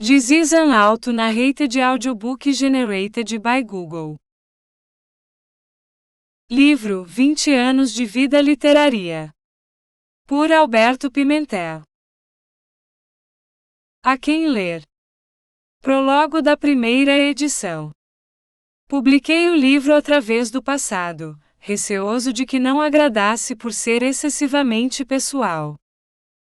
This is an auto-narrated audiobook generated by Google. Livro 20 anos de vida literária. Por Alberto Pimentel. A quem ler. Prólogo da primeira edição. Publiquei o livro através do passado, receoso de que não agradasse por ser excessivamente pessoal.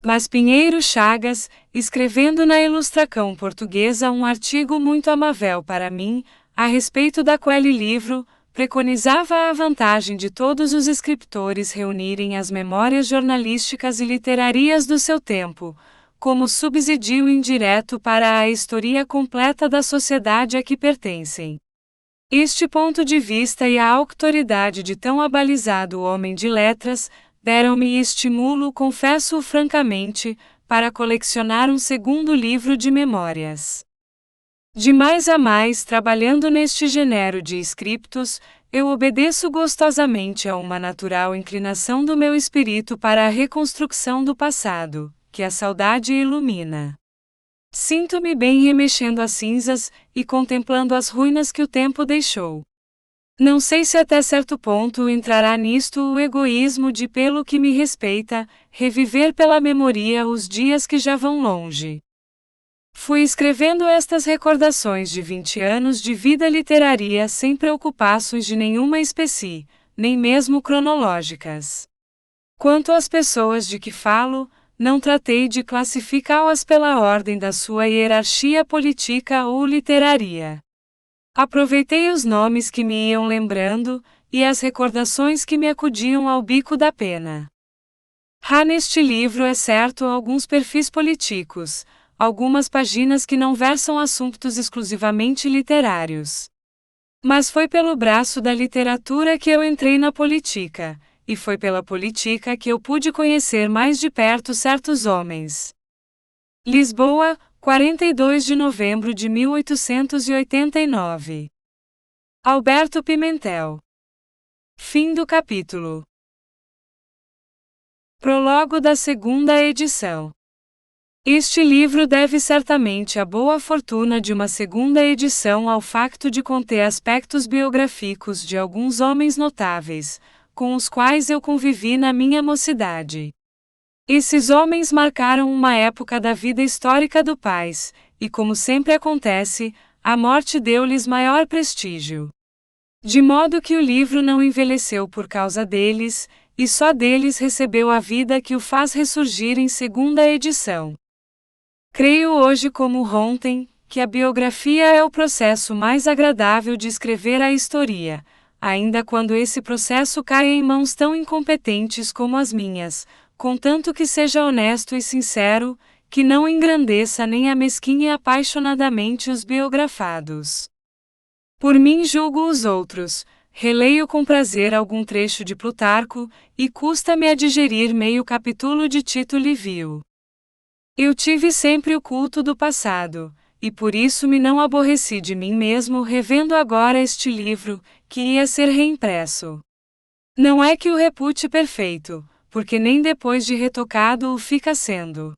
Mas Pinheiro Chagas, escrevendo na Ilustracão Portuguesa um artigo muito amável para mim, a respeito daquele livro, preconizava a vantagem de todos os escritores reunirem as memórias jornalísticas e literárias do seu tempo, como subsídio indireto para a história completa da sociedade a que pertencem. Este ponto de vista e a autoridade de tão abalizado homem de letras, deram-me estímulo, confesso francamente, para colecionar um segundo livro de memórias. De mais a mais, trabalhando neste gênero de scriptos, eu obedeço gostosamente a uma natural inclinação do meu espírito para a reconstrução do passado, que a saudade ilumina. Sinto-me bem remexendo as cinzas e contemplando as ruínas que o tempo deixou. Não sei se até certo ponto entrará nisto o egoísmo de, pelo que me respeita, reviver pela memória os dias que já vão longe. Fui escrevendo estas recordações de 20 anos de vida literária sem preocupações de nenhuma espécie, nem mesmo cronológicas. Quanto às pessoas de que falo, não tratei de classificá-las pela ordem da sua hierarquia política ou literária. Aproveitei os nomes que me iam lembrando, e as recordações que me acudiam ao bico da pena. Há neste livro, é certo, alguns perfis políticos, algumas páginas que não versam assuntos exclusivamente literários. Mas foi pelo braço da literatura que eu entrei na política, e foi pela política que eu pude conhecer mais de perto certos homens. Lisboa, 42 de novembro de 1889. Alberto Pimentel. Fim do capítulo. Prólogo da segunda edição. Este livro deve certamente a boa fortuna de uma segunda edição ao facto de conter aspectos biográficos de alguns homens notáveis, com os quais eu convivi na minha mocidade. Esses homens marcaram uma época da vida histórica do país, e como sempre acontece, a morte deu-lhes maior prestígio. De modo que o livro não envelheceu por causa deles, e só deles recebeu a vida que o faz ressurgir em segunda edição. Creio hoje como ontem, que a biografia é o processo mais agradável de escrever a história, ainda quando esse processo cai em mãos tão incompetentes como as minhas, contanto que seja honesto e sincero, que não engrandeça nem amesquinhe apaixonadamente os biografados. Por mim julgo os outros, releio com prazer algum trecho de Plutarco, e custa-me a digerir meio capítulo de Tito Livio. Eu tive sempre o culto do passado, e por isso me não aborreci de mim mesmo revendo agora este livro, que ia ser reimpresso. Não é que o repute perfeito, porque nem depois de retocado o fica sendo.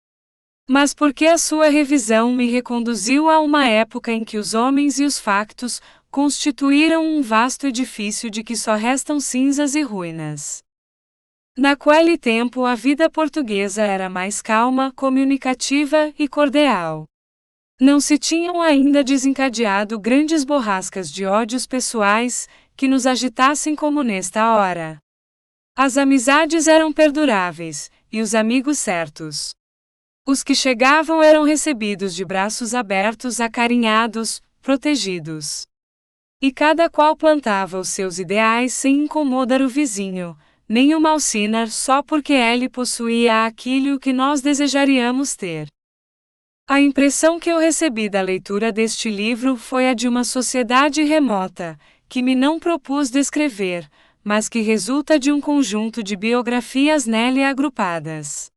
Mas porque a sua revisão me reconduziu a uma época em que os homens e os factos constituíram um vasto edifício de que só restam cinzas e ruínas. Naquele tempo a vida portuguesa era mais calma, comunicativa e cordial. Não se tinham ainda desencadeado grandes borrascas de ódios pessoais, que nos agitassem como nesta hora. As amizades eram perduráveis, e os amigos certos. Os que chegavam eram recebidos de braços abertos, acarinhados, protegidos. E cada qual plantava os seus ideais sem incomodar o vizinho, nem o malsinar só porque ele possuía aquilo que nós desejaríamos ter. A impressão que eu recebi da leitura deste livro foi a de uma sociedade remota, que me não propus descrever, mas que resulta de um conjunto de biografias nele agrupadas.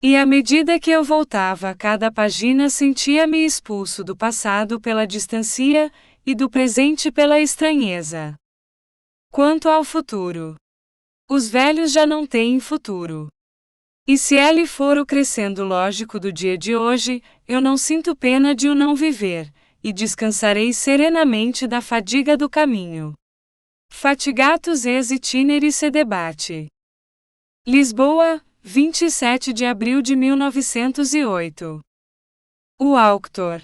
E à medida que eu voltava a cada página sentia-me expulso do passado pela distância, e do presente pela estranheza. Quanto ao futuro. Os velhos já não têm futuro. E se ele for o crescendo lógico do dia de hoje, eu não sinto pena de o não viver, e descansarei serenamente da fadiga do caminho. Fatigatus ex itineris sedebate. Lisboa, 27 de abril de 1908. O autor.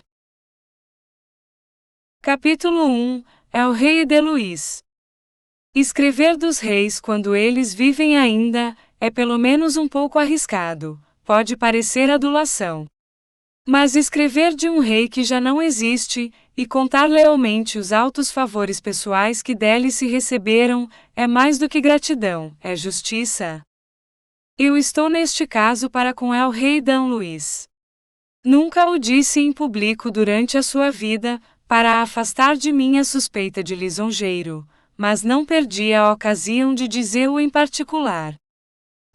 Capítulo 1. É o rei de Luís. Escrever dos reis quando eles vivem ainda, é pelo menos um pouco arriscado, pode parecer adulação. Mas escrever de um rei que já não existe, e contar lealmente os altos favores pessoais que dele se receberam, é mais do que gratidão, é justiça. Eu estou neste caso para com el rei D. Luís. Nunca o disse em público durante a sua vida, para afastar de mim a suspeita de lisonjeiro, mas não perdi a ocasião de dizê-lo em particular.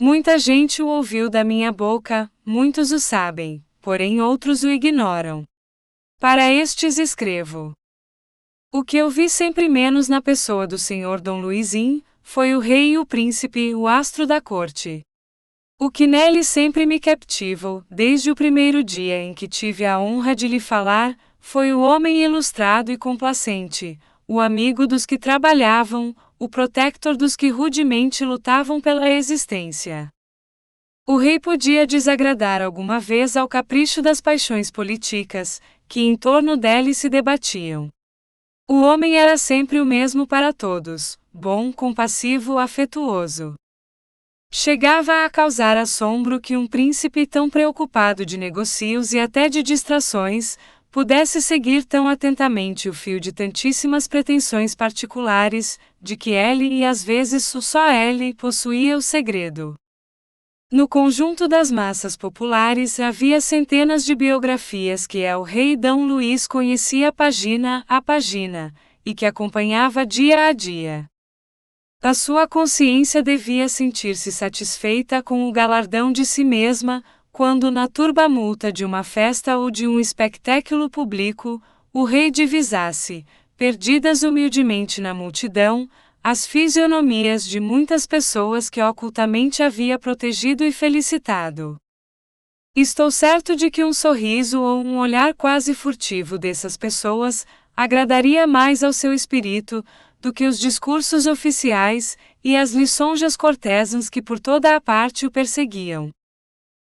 Muita gente o ouviu da minha boca, muitos o sabem, porém outros o ignoram. Para estes escrevo. O que eu vi sempre menos na pessoa do senhor Dom Luizinho, foi o rei e o príncipe, o astro da corte. O que nele sempre me captivou, desde o primeiro dia em que tive a honra de lhe falar, foi o homem ilustrado e complacente, o amigo dos que trabalhavam, o protector dos que rudemente lutavam pela existência. O rei podia desagradar alguma vez ao capricho das paixões políticas, que em torno dele se debatiam. O homem era sempre o mesmo para todos, bom, compassivo, afetuoso. Chegava a causar assombro que um príncipe tão preocupado de negócios e até de distrações, pudesse seguir tão atentamente o fio de tantíssimas pretensões particulares, de que ele e às vezes só ele possuía o segredo. No conjunto das massas populares havia centenas de biografias que el rei D. Luís conhecia página a página, e que acompanhava dia a dia. A sua consciência devia sentir-se satisfeita com o galardão de si mesma, quando na turbamulta de uma festa ou de um espetáculo público, o rei divisasse, perdidas humildemente na multidão, as fisionomias de muitas pessoas que ocultamente havia protegido e felicitado. Estou certo de que um sorriso ou um olhar quase furtivo dessas pessoas agradaria mais ao seu espírito do que os discursos oficiais e as lisonjas cortesãs que por toda a parte o perseguiam.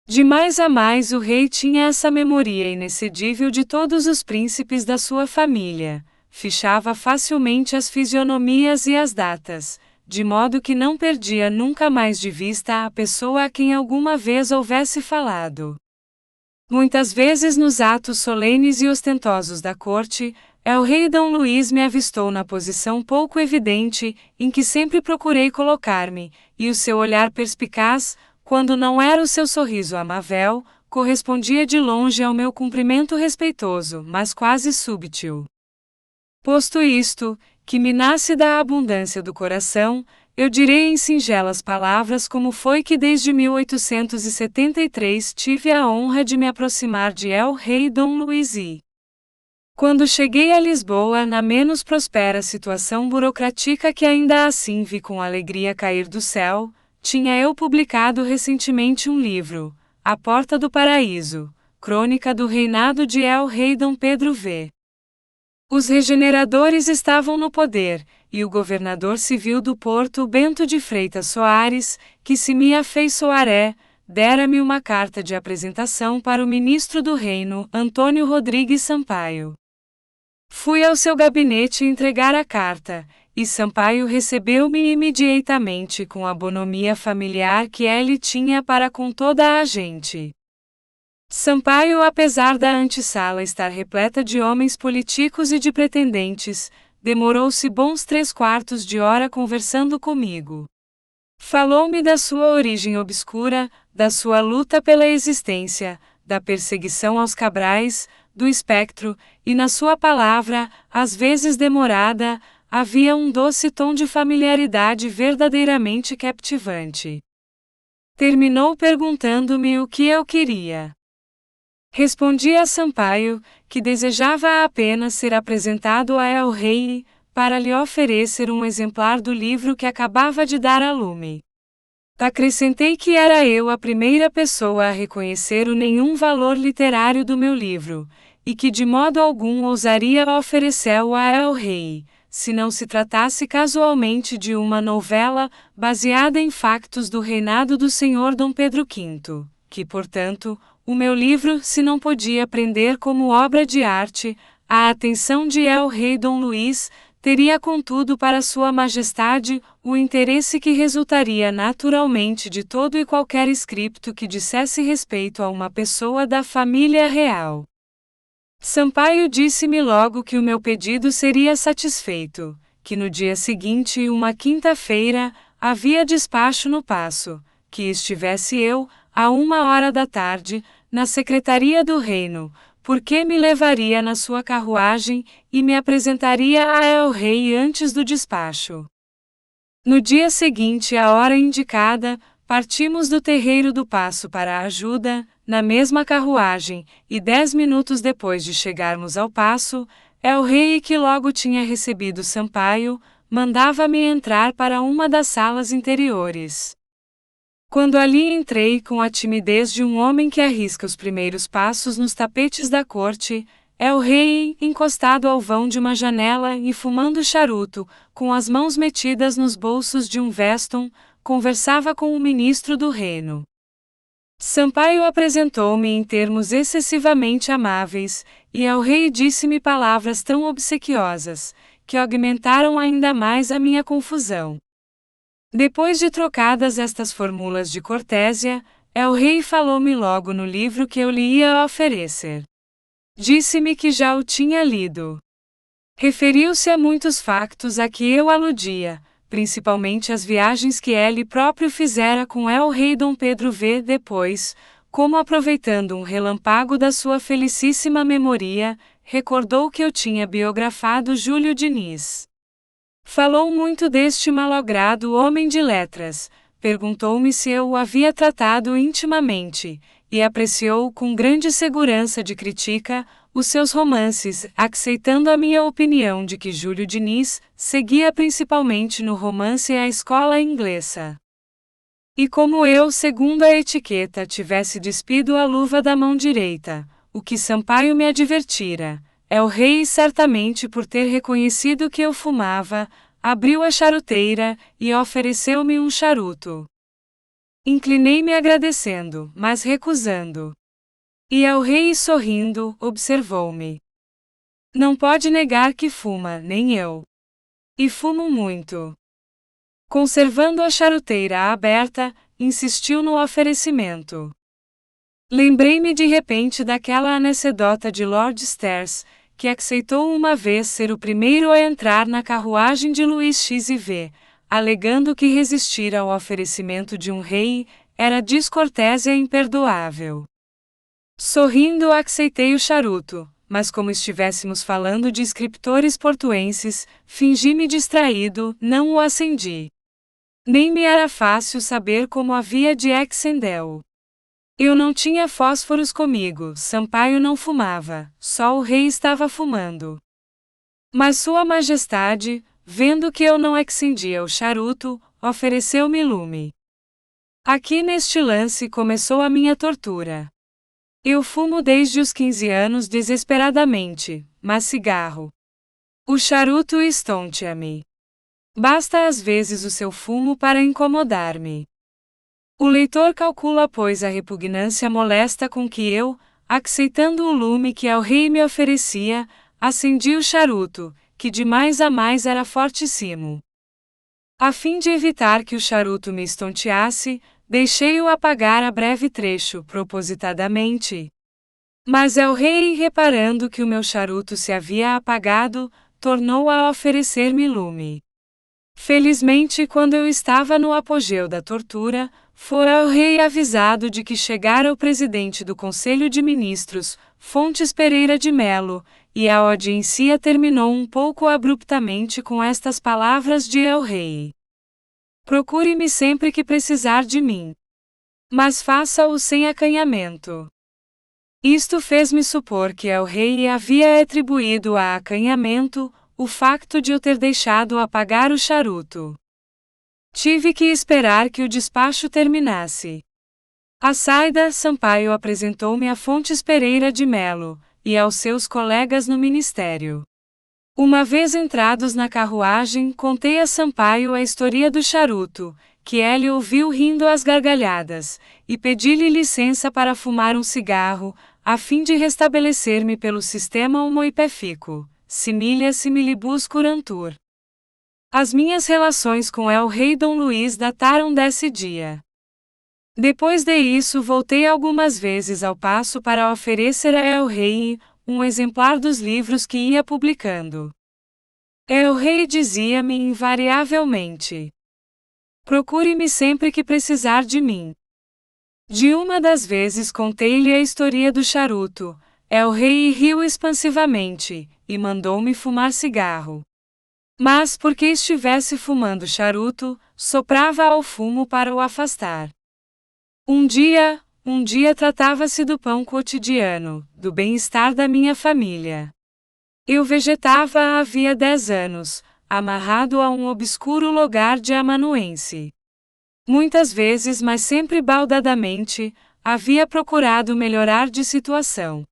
De mais a mais o rei tinha essa memória inexcedível de todos os príncipes da sua família, fichava facilmente as fisionomias e as datas, de modo que não perdia nunca mais de vista a pessoa a quem alguma vez houvesse falado. Muitas vezes nos atos solenes e ostentosos da corte, el rei D. Luís me avistou na posição pouco evidente, em que sempre procurei colocar-me, e o seu olhar perspicaz, quando não era o seu sorriso amável, correspondia de longe ao meu cumprimento respeitoso, mas quase súbito. Posto isto, que me nasce da abundância do coração, eu direi em singelas palavras como foi que desde 1873 tive a honra de me aproximar de el rei D. Luís. Quando cheguei a Lisboa na menos próspera situação burocrática que ainda assim vi com alegria cair do céu, tinha eu publicado recentemente um livro, A Porta do Paraíso, crônica do reinado de el rei D. Pedro V. Os regeneradores estavam no poder, e o governador civil do Porto Bento de Freitas Soares, que se me afeiçoaré, dera-me uma carta de apresentação para o ministro do reino, Antônio Rodrigues Sampaio. Fui ao seu gabinete entregar a carta, e Sampaio recebeu-me imediatamente com a bonomia familiar que ele tinha para com toda a gente. Sampaio, apesar da antessala estar repleta de homens políticos e de pretendentes, demorou-se bons 3/4 de hora conversando comigo. Falou-me da sua origem obscura, da sua luta pela existência, da perseguição aos cabrais, do espectro, e na sua palavra, às vezes demorada, havia um doce tom de familiaridade verdadeiramente captivante. Terminou perguntando-me o que eu queria. Respondi a Sampaio, que desejava apenas ser apresentado a el rei, para lhe oferecer um exemplar do livro que acabava de dar a lume. Acrescentei que era eu a primeira pessoa a reconhecer o nenhum valor literário do meu livro, e que de modo algum ousaria oferecê-lo a El Rei, se não se tratasse casualmente de uma novela, baseada em factos do reinado do Senhor Dom Pedro V, que, portanto, o meu livro se não podia prender como obra de arte, a atenção de El Rei Dom Luís, teria contudo para Sua Majestade, o interesse que resultaria naturalmente de todo e qualquer escrito que dissesse respeito a uma pessoa da família real. Sampaio disse-me logo que o meu pedido seria satisfeito, que no dia seguinte, uma quinta-feira, havia despacho no Paço, que estivesse eu, à 1 hora da tarde, na Secretaria do Reino, porque me levaria na sua carruagem, e me apresentaria a El Rei antes do despacho. No dia seguinte, à hora indicada, partimos do terreiro do Paço para a ajuda, na mesma carruagem, e 10 minutos depois de chegarmos ao Paço, El Rei, que logo tinha recebido Sampaio, mandava-me entrar para uma das salas interiores. Quando ali entrei com a timidez de um homem que arrisca os primeiros passos nos tapetes da corte, El Rei, encostado ao vão de uma janela e fumando charuto, com as mãos metidas nos bolsos de um veston, conversava com o ministro do reino. Sampaio apresentou-me em termos excessivamente amáveis, e El Rei disse-me palavras tão obsequiosas, que aumentaram ainda mais a minha confusão. Depois de trocadas estas formulas de cortésia, El Rei falou-me logo no livro que eu lhe ia oferecer. Disse-me que já o tinha lido. Referiu-se a muitos factos a que eu aludia, principalmente as viagens que ele próprio fizera com El Rei Dom Pedro V depois, como aproveitando um relâmpago da sua felicíssima memoria, recordou que eu tinha biografado Júlio Diniz. Falou muito deste malogrado homem de letras, perguntou-me se eu o havia tratado intimamente, e apreciou com grande segurança de crítica os seus romances, aceitando a minha opinião de que Júlio Diniz seguia principalmente no romance a escola inglesa. E como eu, segundo a etiqueta, tivesse despido a luva da mão direita, o que Sampaio me advertira, El Rei, certamente por ter reconhecido que eu fumava, abriu a charuteira e ofereceu-me um charuto. Inclinei-me agradecendo, mas recusando. E El Rei, sorrindo, observou-me. Não pode negar que fuma, nem eu. E fumo muito. Conservando a charuteira aberta, insistiu no oferecimento. Lembrei-me de repente daquela anedota de Lord Stairs, que aceitou uma vez ser o primeiro a entrar na carruagem de Luís XV, alegando que resistir ao oferecimento de um rei era descortésia imperdoável. Sorrindo, aceitei o charuto, mas como estivéssemos falando de escritores portuenses, fingi-me distraído, não o acendi. Nem me era fácil saber como havia de acendê-lo. Eu não tinha fósforos comigo, Sampaio não fumava, só o rei estava fumando. Mas Sua Majestade, vendo que eu não acendia o charuto, ofereceu-me lume. Aqui neste lance começou a minha tortura. Eu fumo desde os 15 anos desesperadamente, mas cigarro. O charuto estonteia-me. Basta às vezes o seu fumo para incomodar-me. O leitor calcula, pois, a repugnância molesta com que eu, aceitando o lume que El Rei me oferecia, acendi o charuto, que de mais a mais era fortíssimo. A fim de evitar que o charuto me estonteasse, deixei-o apagar a breve trecho, propositadamente. Mas El Rei, reparando que o meu charuto se havia apagado, tornou a oferecer-me lume. Felizmente, quando eu estava no apogeu da tortura, foi El Rei avisado de que chegara o presidente do Conselho de Ministros, Fontes Pereira de Melo, e a audiência terminou um pouco abruptamente com estas palavras de El Rei: procure-me sempre que precisar de mim. Mas faça-o sem acanhamento. Isto fez-me supor que El Rei havia atribuído a acanhamento o facto de eu ter deixado apagar o charuto. Tive que esperar que o despacho terminasse. A Saida Sampaio apresentou-me a Fontes Pereira de Melo e aos seus colegas no ministério. Uma vez entrados na carruagem, contei a Sampaio a história do charuto, que ele ouviu rindo às gargalhadas, e pedi-lhe licença para fumar um cigarro, a fim de restabelecer-me pelo sistema homoipéfico, similia similibus curantur. As minhas relações com El Rei Dom Luís dataram desse dia. Depois de isso voltei algumas vezes ao paço para oferecer a El Rei um exemplar dos livros que ia publicando. El Rei dizia-me invariavelmente: procure-me sempre que precisar de mim. De uma das vezes contei-lhe a história do charuto. El Rei riu expansivamente e mandou-me fumar cigarro. Mas porque estivesse fumando charuto, soprava ao fumo para o afastar. Um dia tratava-se do pão cotidiano, do bem-estar da minha família. Eu vegetava havia 10 anos, amarrado a um obscuro lugar de amanuense. Muitas vezes, mas sempre baldadamente, havia procurado melhorar de situação.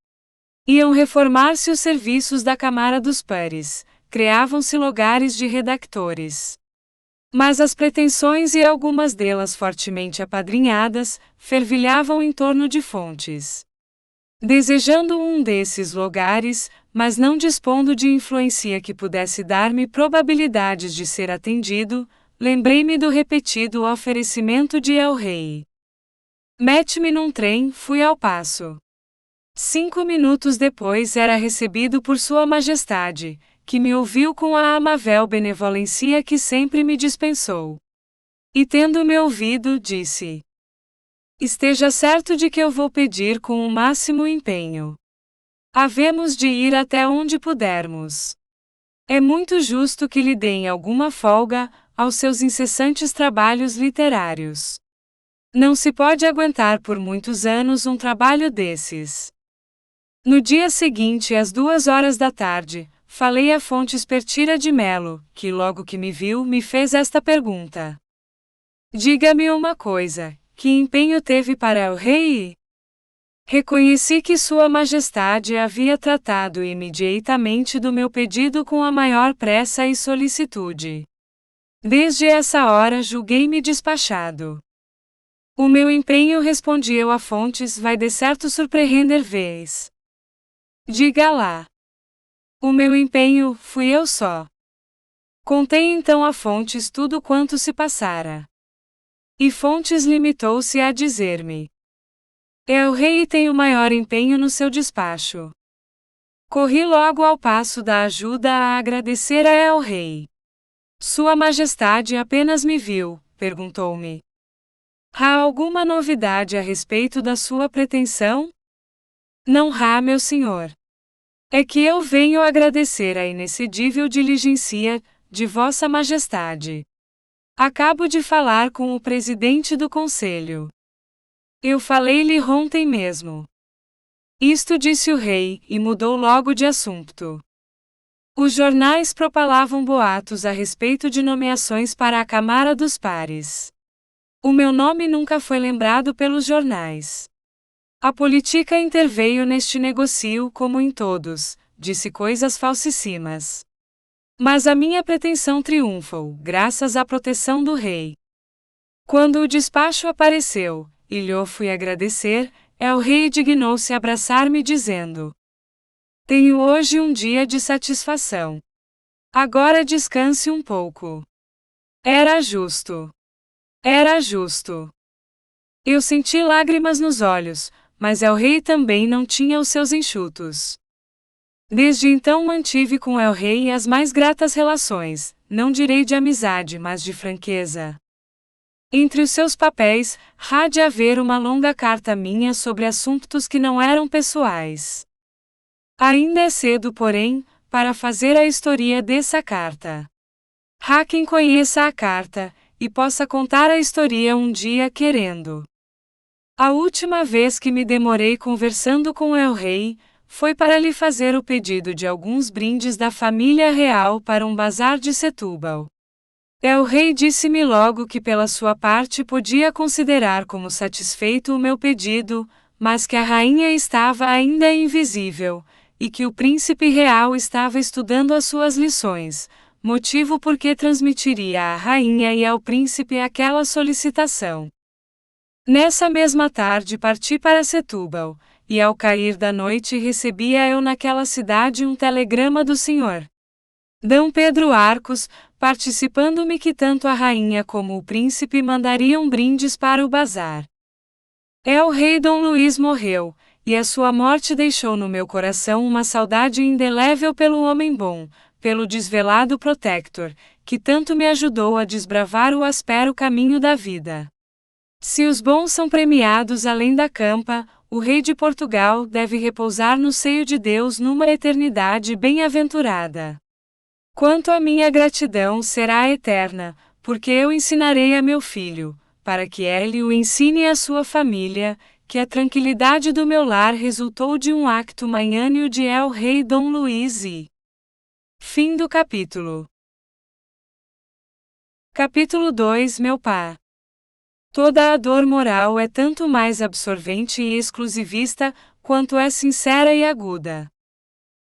Iam reformar-se os serviços da Câmara dos Pares, criavam-se lugares de redactores. Mas as pretensões, e algumas delas fortemente apadrinhadas, fervilhavam em torno de Fontes. Desejando um desses lugares, mas não dispondo de influência que pudesse dar-me probabilidades de ser atendido, lembrei-me do repetido oferecimento de El Rei. Mete-me num trem, fui ao paço. 5 minutos depois era recebido por Sua Majestade, que me ouviu com a amável benevolência que sempre me dispensou. E tendo-me ouvido, disse: esteja certo de que eu vou pedir com o máximo empenho. Havemos de ir até onde pudermos. É muito justo que lhe deem alguma folga aos seus incessantes trabalhos literários. Não se pode aguentar por muitos anos um trabalho desses. No dia seguinte, às 2h, falei a Fontes Pereira de Melo, que logo que me viu me fez esta pergunta: diga-me uma coisa, que empenho teve para El Rei? Reconheci que Sua Majestade havia tratado imediatamente do meu pedido com a maior pressa e solicitude. Desde essa hora julguei-me despachado. O meu empenho, respondi eu a Fontes, vai de certo surpreender-vos. Diga lá. O meu empenho, fui eu só. Contei então a Fontes tudo quanto se passara. E Fontes limitou-se a dizer-me: El Rei tem o maior empenho no seu despacho. Corri logo ao paço da ajuda a agradecer a El Rei. Sua Majestade apenas me viu, perguntou-me: há alguma novidade a respeito da sua pretensão? Não há, meu senhor. É que eu venho agradecer a inexcedível diligência de Vossa Majestade. Acabo de falar com o presidente do Conselho. Eu falei-lhe ontem mesmo. Isto disse o rei, e mudou logo de assunto. Os jornais propalavam boatos a respeito de nomeações para a Câmara dos Pares. O meu nome nunca foi lembrado pelos jornais. A política interveio neste negocio como em todos, disse coisas falsíssimas. Mas a minha pretensão triunfou, graças à proteção do rei. Quando o despacho apareceu, e lhe fui agradecer, El Rei dignou-se abraçar-me dizendo: tenho hoje um dia de satisfação. Agora descanse um pouco. Era justo. Era justo. Eu senti lágrimas nos olhos, mas El Rei também não tinha os seus enxutos. Desde então mantive com El Rei as mais gratas relações, não direi de amizade, mas de franqueza. Entre os seus papéis, há de haver uma longa carta minha sobre assuntos que não eram pessoais. Ainda é cedo, porém, para fazer a história dessa carta. Há quem conheça a carta, e possa contar a história um dia querendo. A última vez que me demorei conversando com El Rei, foi para lhe fazer o pedido de alguns brindes da família real para um bazar de Setúbal. El-rei disse-me logo que pela sua parte podia considerar como satisfeito o meu pedido, mas que a rainha estava ainda invisível, e que o príncipe real estava estudando as suas lições, motivo por que transmitiria à rainha e ao príncipe aquela solicitação. Nessa mesma tarde parti para Setúbal, e ao cair da noite recebia eu naquela cidade um telegrama do Sr. D. Pedro Arcos, participando-me que tanto a rainha como o príncipe mandariam brindes para o bazar. El-rei Dom Luís morreu, e a sua morte deixou no meu coração uma saudade indelével pelo homem bom, pelo desvelado protector, que tanto me ajudou a desbravar o áspero caminho da vida. Se os bons são premiados além da campa, o rei de Portugal deve repousar no seio de Deus numa eternidade bem-aventurada. Quanto à minha gratidão será eterna, porque eu ensinarei a meu filho, para que ele o ensine à sua família, que a tranquilidade do meu lar resultou de um acto magnânimo de El-rei Dom Luís e... Fim do capítulo. Capítulo 2 Meu pá. Toda a dor moral é tanto mais absorvente e exclusivista, quanto é sincera e aguda.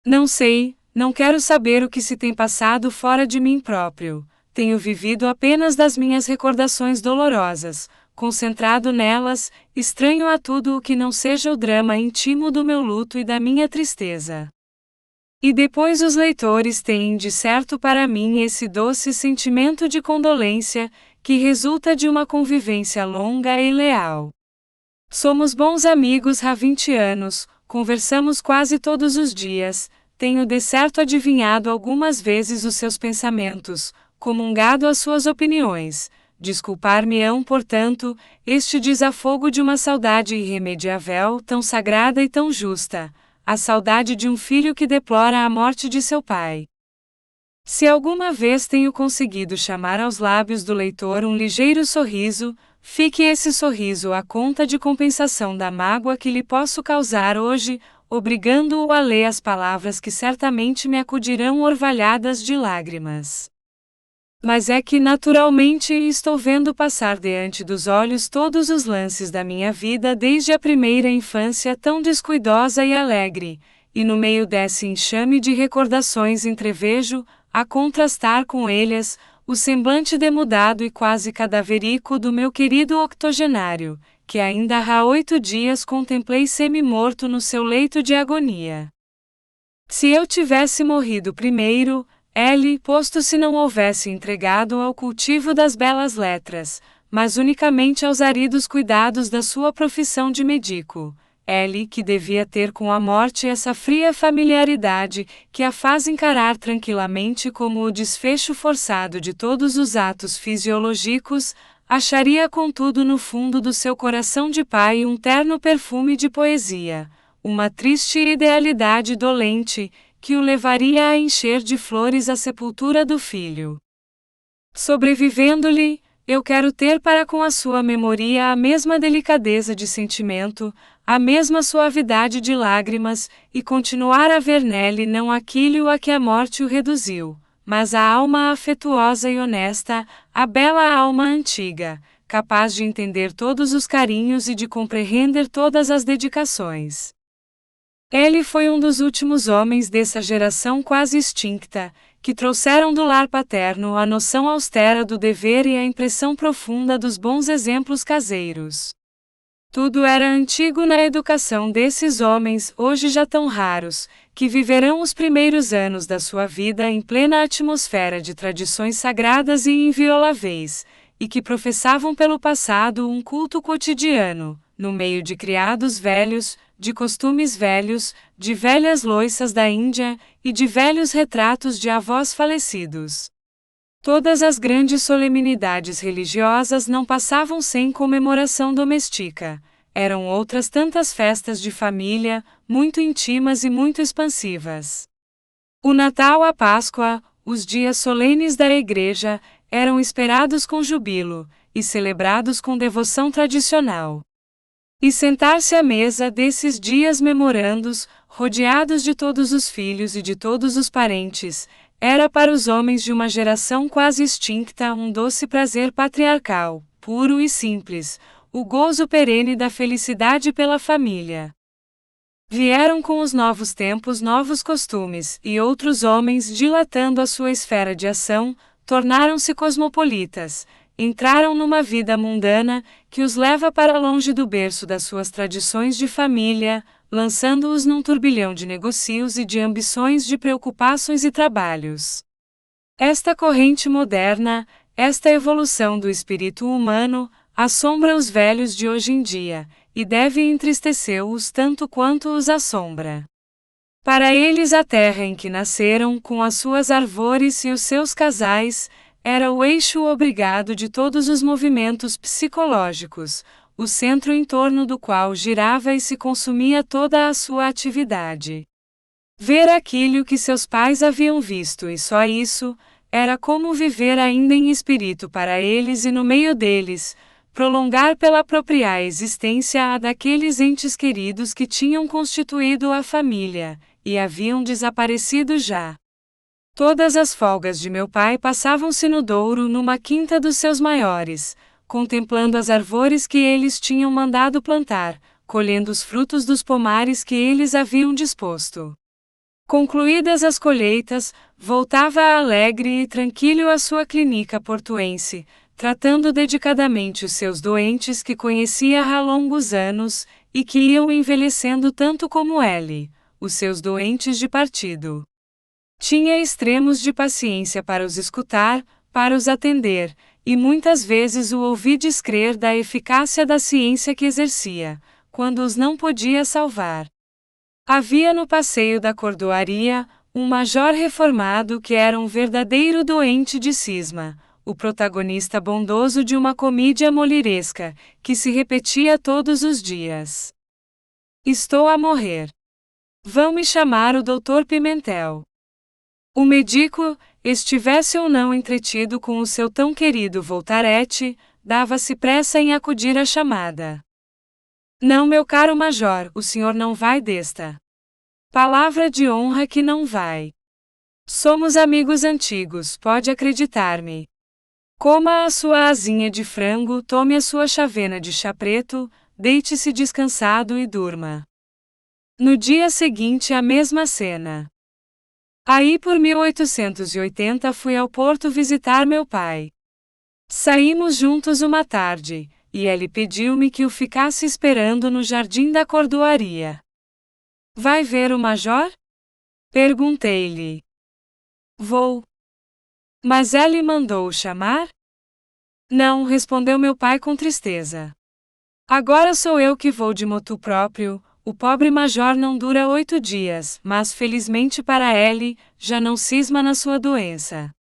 Não sei, não quero saber o que se tem passado fora de mim próprio. Tenho vivido apenas das minhas recordações dolorosas, concentrado nelas, estranho a tudo o que não seja o drama íntimo do meu luto e da minha tristeza. E depois os leitores têm de certo para mim esse doce sentimento de condolência, que resulta de uma convivência longa e leal. Somos bons amigos há 20 anos, conversamos quase todos os dias, tenho de certo adivinhado algumas vezes os seus pensamentos, comungado as suas opiniões. Desculpar-me-ão, portanto, este desafogo de uma saudade irremediável, tão sagrada e tão justa, a saudade de um filho que deplora a morte de seu pai. Se alguma vez tenho conseguido chamar aos lábios do leitor um ligeiro sorriso, fique esse sorriso à conta de compensação da mágoa que lhe posso causar hoje, obrigando-o a ler as palavras que certamente me acudirão orvalhadas de lágrimas. Mas é que naturalmente estou vendo passar diante dos olhos todos os lances da minha vida desde a primeira infância tão descuidosa e alegre, e no meio desse enxame de recordações entrevejo, a contrastar com eles, o semblante demudado e quase cadaverico do meu querido octogenário, que ainda há 8 dias contemplei semi-morto no seu leito de agonia. Se eu tivesse morrido primeiro, ele, posto se não houvesse entregado ao cultivo das belas letras, mas unicamente aos áridos cuidados da sua profissão de médico, ele que devia ter com a morte essa fria familiaridade que a faz encarar tranquilamente como o desfecho forçado de todos os atos fisiológicos, acharia contudo no fundo do seu coração de pai um terno perfume de poesia, uma triste idealidade dolente, que o levaria a encher de flores a sepultura do filho. Sobrevivendo-lhe, eu quero ter para com a sua memória a mesma delicadeza de sentimento, a mesma suavidade de lágrimas, e continuar a ver nele não aquilo a que a morte o reduziu, mas a alma afetuosa e honesta, a bela alma antiga, capaz de entender todos os carinhos e de compreender todas as dedicações. Ele foi um dos últimos homens dessa geração quase extinta, que trouxeram do lar paterno a noção austera do dever e a impressão profunda dos bons exemplos caseiros. Tudo era antigo na educação desses homens, hoje já tão raros, que viverão os primeiros anos da sua vida em plena atmosfera de tradições sagradas e invioláveis, e que professavam pelo passado um culto cotidiano, no meio de criados velhos, de costumes velhos, de velhas louças da Índia, e de velhos retratos de avós falecidos. Todas as grandes solenidades religiosas não passavam sem comemoração doméstica. Eram outras tantas festas de família, muito íntimas e muito expansivas. O Natal, a Páscoa, os dias solenes da Igreja, eram esperados com júbilo, e celebrados com devoção tradicional. E sentar-se à mesa desses dias memorandos, rodeados de todos os filhos e de todos os parentes, era para os homens de uma geração quase extinta um doce prazer patriarcal, puro e simples, o gozo perene da felicidade pela família. Vieram com os novos tempos novos costumes, e outros homens, dilatando a sua esfera de ação, tornaram-se cosmopolitas, entraram numa vida mundana, que os leva para longe do berço das suas tradições de família, lançando-os num turbilhão de negócios e de ambições, de preocupações e trabalhos. Esta corrente moderna, esta evolução do espírito humano, assombra os velhos de hoje em dia, e deve entristecê-los tanto quanto os assombra. Para eles a terra em que nasceram, com as suas árvores e os seus casais, era o eixo obrigado de todos os movimentos psicológicos, o centro em torno do qual girava e se consumia toda a sua atividade. Ver aquilo que seus pais haviam visto e só isso, era como viver ainda em espírito para eles e no meio deles, prolongar pela própria existência a daqueles entes queridos que tinham constituído a família, e haviam desaparecido já. Todas as folgas de meu pai passavam-se no Douro numa quinta dos seus maiores, contemplando as árvores que eles tinham mandado plantar, colhendo os frutos dos pomares que eles haviam disposto. Concluídas as colheitas, voltava alegre e tranquilo à sua clínica portuense, tratando dedicadamente os seus doentes que conhecia há longos anos, e que iam envelhecendo tanto como ele, os seus doentes de partido. Tinha extremos de paciência para os escutar, para os atender, e muitas vezes o ouvi descrer da eficácia da ciência que exercia, quando os não podia salvar. Havia no passeio da cordoaria, um major reformado que era um verdadeiro doente de cisma, o protagonista bondoso de uma comédia moliresca, que se repetia todos os dias. Estou a morrer. Vão me chamar o Dr. Pimentel. O médico, estivesse ou não entretido com o seu tão querido Voltarete, dava-se pressa em acudir à chamada. Não, meu caro major, o senhor não vai desta. Palavra de honra que não vai. Somos amigos antigos, pode acreditar-me. Coma a sua asinha de frango, tome a sua chávena de chá preto, deite-se descansado e durma. No dia seguinte a mesma cena. Aí por 1880 fui ao Porto visitar meu pai. Saímos juntos uma tarde, e ele pediu-me que o ficasse esperando no jardim da cordoaria. Vai ver o major? Perguntei-lhe. Vou. Mas ele mandou-o chamar? Não, respondeu meu pai com tristeza. Agora sou eu que vou de motu próprio, o pobre major não dura 8 dias, mas felizmente para ele, já não cisma na sua doença.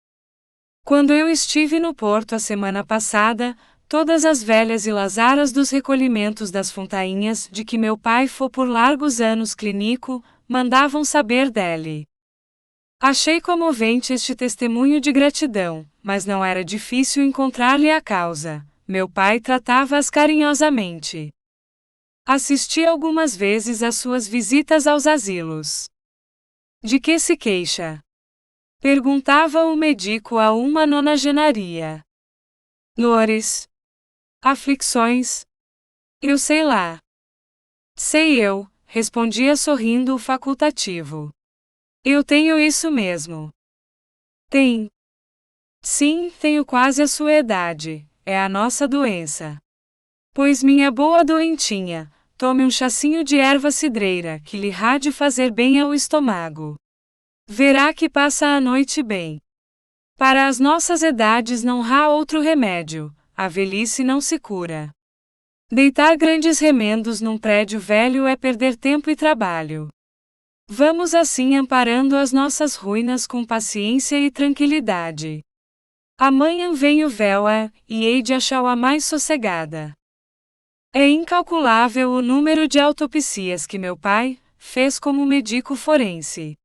Quando eu estive no Porto a semana passada, todas as velhas e lazaras dos recolhimentos das Fontainhas, de que meu pai foi por largos anos clínico, mandavam saber dele. Achei comovente este testemunho de gratidão, mas não era difícil encontrar-lhe a causa. Meu pai tratava-as carinhosamente. Assisti algumas vezes às suas visitas aos asilos. De que se queixa? Perguntava o médico a uma nonagenaria. Dores. Aflições. Eu sei lá. Sei eu, respondia sorrindo o facultativo. Eu tenho isso mesmo. Tem. Sim, tenho quase a sua idade, é a nossa doença. Pois minha boa doentinha, tome um chacinho de erva cidreira que lhe há de fazer bem ao estômago. Verá que passa a noite bem. Para as nossas idades não há outro remédio, a velhice não se cura. Deitar grandes remendos num prédio velho é perder tempo e trabalho. Vamos assim amparando as nossas ruínas com paciência e tranquilidade. Amanhã venho vê-la, e hei de achá-la mais sossegada. É incalculável o número de autopsias que meu pai fez como médico forense.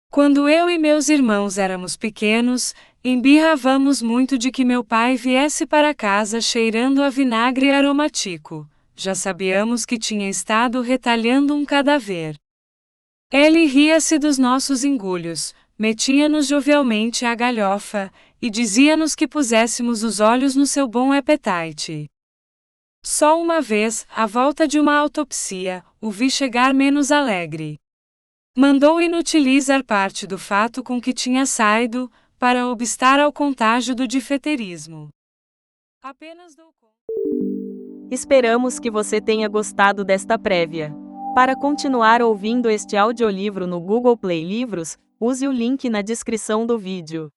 Quando eu e meus irmãos éramos pequenos, embirravamos muito de que meu pai viesse para casa cheirando a vinagre aromático. Já sabíamos que tinha estado retalhando um cadáver. Ele ria-se dos nossos engulhos, metia-nos jovialmente à galhofa, e dizia-nos que puséssemos os olhos no seu bom appetite. Só uma vez, à volta de uma autopsia, o vi chegar menos alegre. Mandou inutilizar parte do fato com que tinha saído, para obstar ao contágio do difeterismo. Apenas dou conta. Esperamos que você tenha gostado desta prévia. Para continuar ouvindo este audiolivro no Google Play Livros, use o link na descrição do vídeo.